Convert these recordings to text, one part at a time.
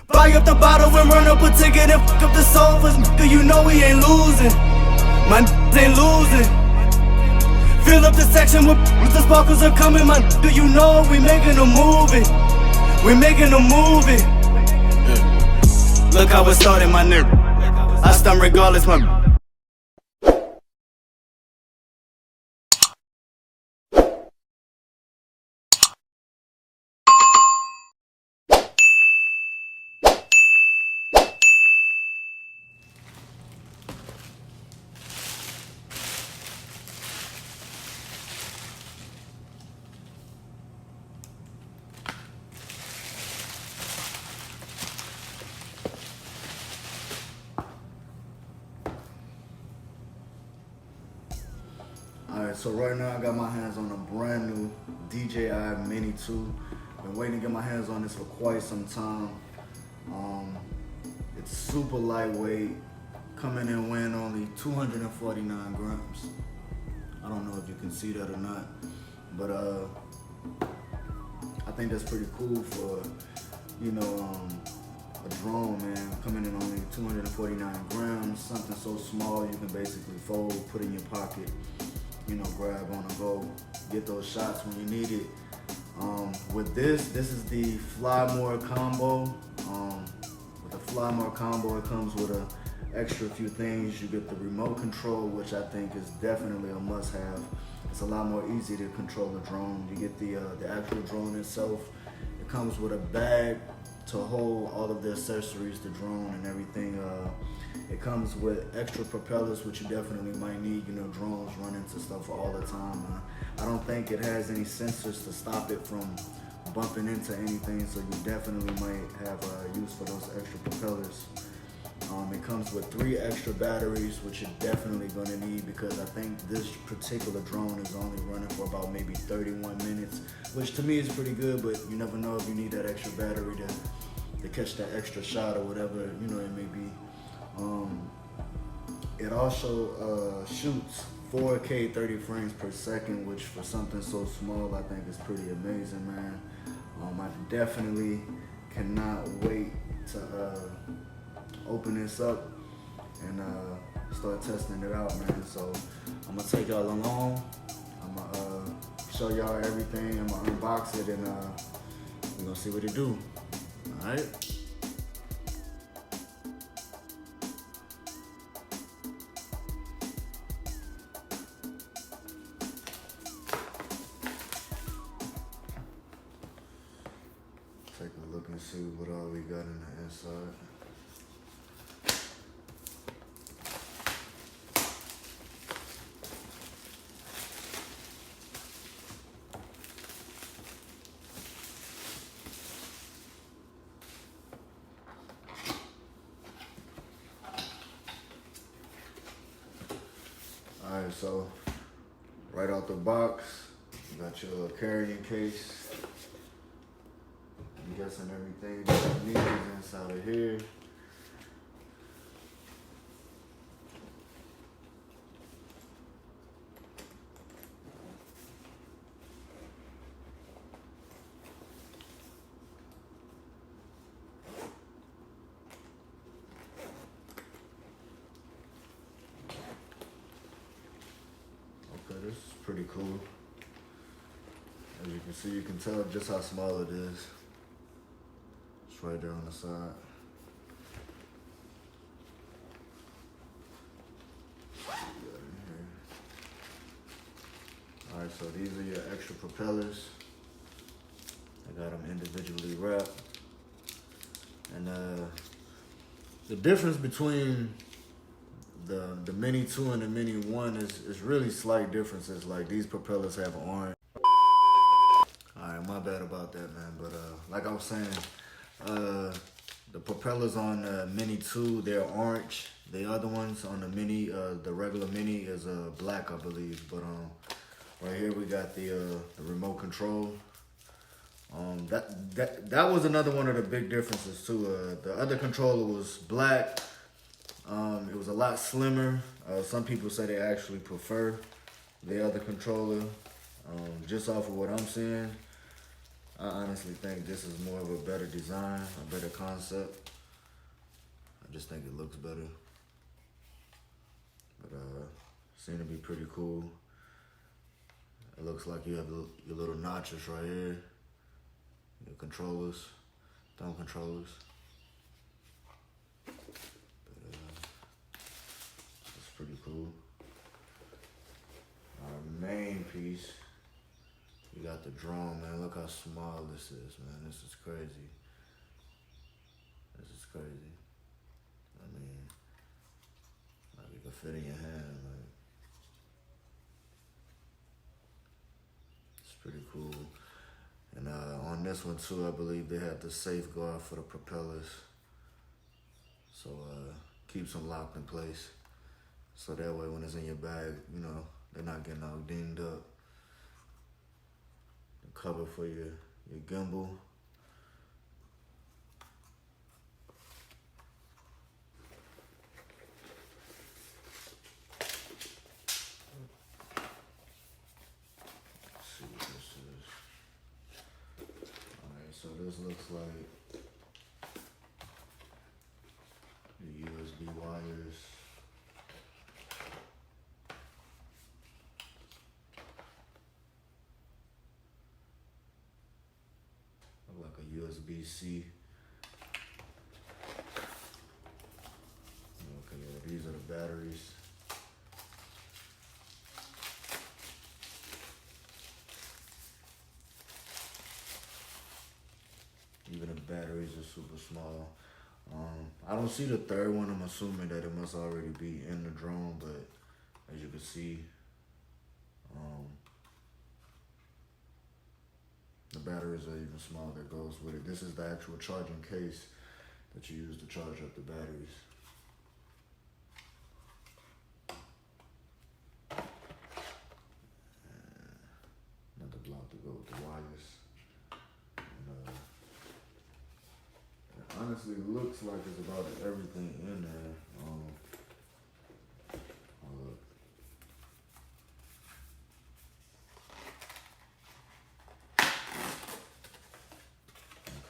Buy up the bottle and run up a ticket and fuck up the sofas. Nigga, you know we ain't losing. My ain't losing. Fill up the section with the sparkles are coming. My nigga, you know we making a movie. We making a movie. Look how it started, my nigga. I stun regardless, my. Alright, so right now I got my hands on a brand new DJI Mini 2. Been waiting to get my hands on this for quite some time. It's super lightweight, coming in weighing only 249 grams. I don't know if you can see that or not, but I think that's pretty cool for, you know, a drone, man. Coming in only 249 grams, something so small you can basically fold, put in your pocket, you know, grab on the go, get those shots when you need it. With this is the Fly More combo. With the Fly More combo, it comes with a extra few things. You get the remote control, which I think is definitely a must-have. It's a lot more easy to control the drone. You get the actual drone itself. It comes with a bag to hold all of the accessories, the drone and everything. It comes with extra propellers, which you definitely might need. You know, drones run into stuff all the time. I don't think it has any sensors to stop it from bumping into anything, so you definitely might have use for those extra propellers. It comes with 3 extra batteries, which you're definitely going to need, because I think this particular drone is only running for about maybe 31 minutes, which to me is pretty good, but you never know if you need that extra battery to catch that extra shot or whatever, you know, it may be. It also shoots 4K 30 frames per second, which for something so small I think is pretty amazing, man. I definitely cannot wait to open this up and start testing it out, man. So I'm gonna take y'all along. I'm gonna show y'all everything. I'm gonna unbox it and we're gonna see what it do. All right. Take a look and see what all we got in the inside. Alright, so right out the box, you got your little carrying case. I'm guessing everything that you need is inside of here. Okay, this is pretty cool. As you can see, you can tell just how small it is. It's right there on the side. Alright, so these are your extra propellers. I got them individually wrapped. And the difference between the Mini 2 and the Mini 1 is really slight differences. Like, these propellers have orange. Alright, my bad about that, man. But like I was saying, the propellers on the Mini 2, they're orange. The other ones on the Mini, the regular Mini is black, I believe. But right here we got the remote control. That was another one of the big differences too. The other controller was black. It was a lot slimmer. Some people say they actually prefer the other controller, just off of what I'm seeing. I honestly think this is more of a better design, a better concept. I just think it looks better. But seem to be pretty cool. It looks like you have your little notches right here. Your controllers, thumb controllers. But it's pretty cool. Our main piece, we got the drone, man. Look how small this is, man. This is crazy. This is crazy. I mean, like it could fit in your hand, like. It's pretty cool. And on this one too, I believe they have the safeguard for the propellers. So keeps them locked in place. So that way when it's in your bag, you know, they're not getting all dinged up. The cover for your gimbal. Let's see what this is. Alright, so this looks like the USB wires. Like a USB-C. Okay, yeah, these are the batteries. Even the batteries are super small. I don't see the third one. I'm assuming that it must already be in the drone, but as you can see, the batteries are even smaller that goes with it. This is the actual charging case that you use to charge up the batteries. Another block to go with the wires. And, it honestly looks like it's about everything in there. Look.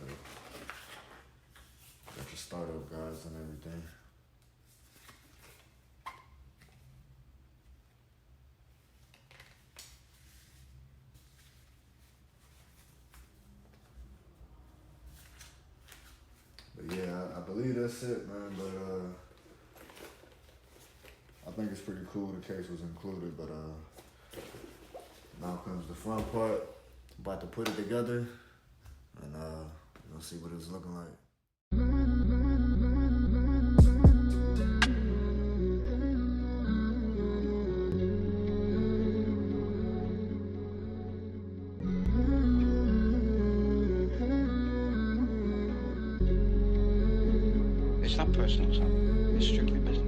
Okay. Got your startup guides and everything. But yeah, I believe that's it, man. But I think it's pretty cool the case was included. But now comes the fun part. About to put it together, and we'll see what it's looking like. It's not personal, son. It's strictly business.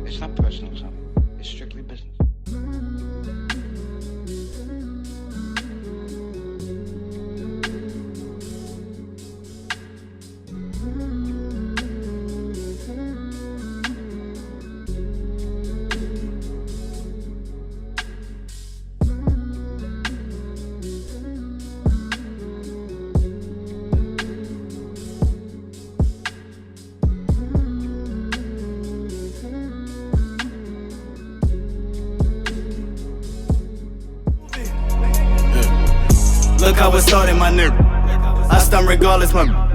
It's not personal, son. It's strictly business. Look how it started, my nigga. I stunt regardless, my